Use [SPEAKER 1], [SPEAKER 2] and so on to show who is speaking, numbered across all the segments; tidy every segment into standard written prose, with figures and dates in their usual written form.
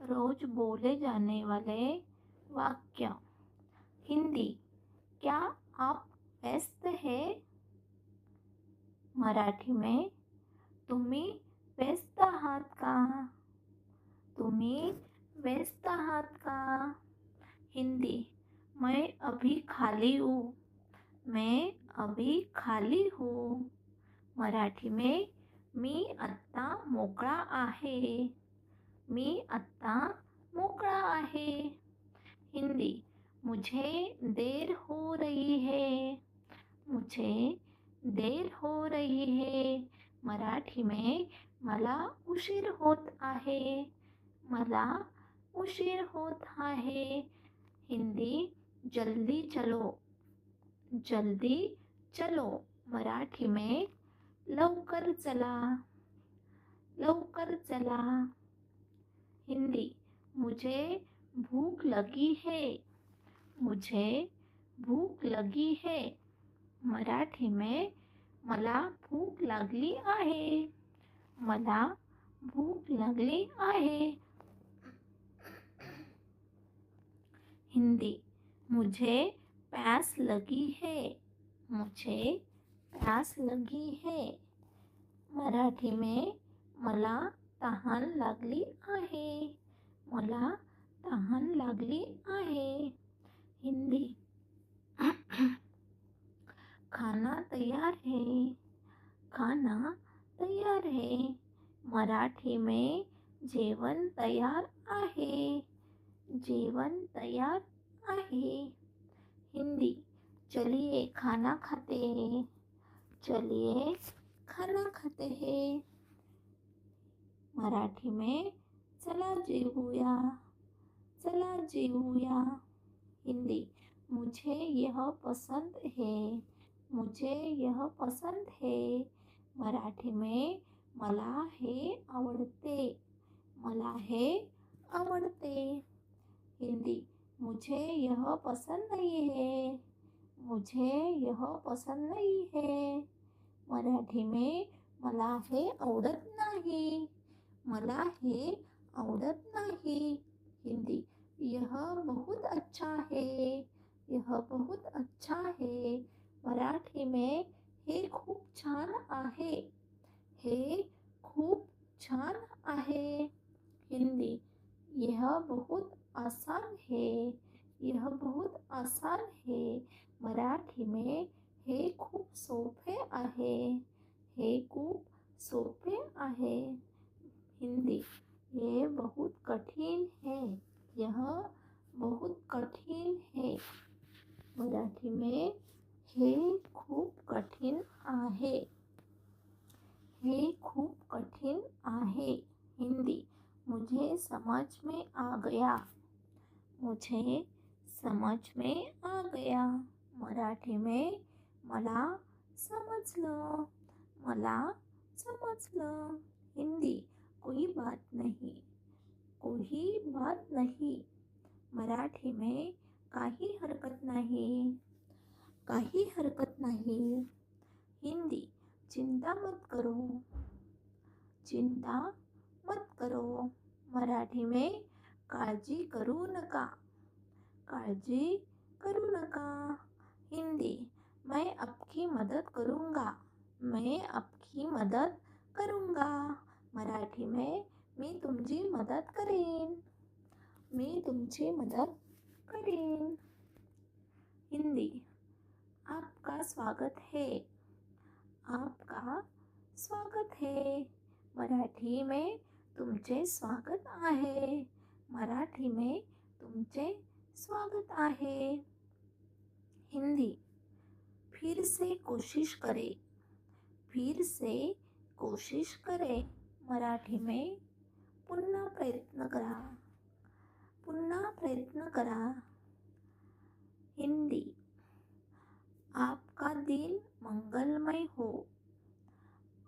[SPEAKER 1] रोज बोले जाने वाले वाक्य। हिंदी। क्या आप व्यस्त हैं? मराठी में तुम्ही व्यस्त आहात का? तुम्ही व्यस्त आहात का? हिंदी। मैं अभी खाली हूँ। मैं अभी खाली हूँ। मराठी में मी आत्ता मोकळा आहे. मी आत्ता मोकळा आहे. हिंदी। मुझे देर हो रही है. मुझे देर हो रही है. मराठी में मला उशीर होत आहे. मला उशीर होत आहे. हिंदी। जल्दी चलो. जल्दी चलो. मराठी में लवकर चला. लवकर चला. हिंदी। मुझे भूख लगी है. मुझे भूख लगी है. मराठी में मला भूक लागली आहे. मला भूक लागली आहे. हिंदी। मुझे प्यास लगी है. मुझे प्यास लगी है. मराठी में मला तहान लागली आहे. मला तहान लागली आहे. हिंदी। खाना तैयार है. खाना तैयार है. मराठी में जेवण तयार आहे. जेवण तयार आहे. हिंदी। चलिए खाना खाते हैं. चलिए खाना खाते हैं. मराठी में चला जेवूया. चला जेवूया. हिंदी। मुझे यह पसंद है. मुझे यह पसंद है. मराठी में मला हे आवडते. मला हे आवडते. हिंदी। मुझे यह पसंद नहीं है. मुझे यह पसंद नहीं है. मराठी में मला हे आवडत नाही. मला हे आवडत नाही. हिंदी। यह बहुत अच्छा है. यह बहुत अच्छा है. मराठी में हे खूप छान आहे. हे खूप छान आहे. हिंदी। यह बहुत आसान है. यह बहुत आसान है. मराठी में हे खूप सोपे आहे. हे खूप सोपे आहे. हिंदी। ये बहुत कठिन है. यह बहुत कठिन है. मराठी में हे खूप कठीण आहे. हे खूप कठीण आहे. हिंदी। मुझे समझ में आ गया. मुझे समझ में आ गया. मराठी में मला समजलं. मला समजलं. हिंदी। कोई बात नहीं. कोई बात नहीं. मराठी में काही हरकत नाही. काही हरकत नाही. हिंदी। चिंता मत करो. चिंता मत करो. मराठी में काळजी करू नका. काळजी करू नका. हिंदी। मैं आपकी मदद करूँगा. मैं आपकी मदद करूँगा. मराठी में मी तुमची मदत करेन. मी तुमची मदत करेन. हिंदी। आपका स्वागत है. आपका स्वागत है. मराठी में तुमचे स्वागत आहे. मराठी में तुमचे स्वागत आहे. हिंदी। फिर से कोशिश करें. फिर से कोशिश करें. मराठी में पुन्हा प्रयत्न करा. पुन्हा प्रयत्न करा. हिंदी। आपका दिन मंगलमय हो.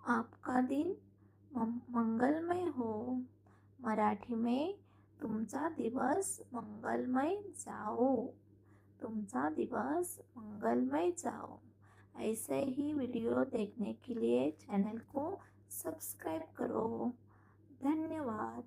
[SPEAKER 1] आपका दिन मंगलमय हो. मराठी में तुमचा दिवस मंगलमय जाओ. तुमचा दिवस मंगलमय जाओ. ऐसे ही वीडियो देखने के लिए चैनल को सब्सक्राइब करो. धन्यवाद.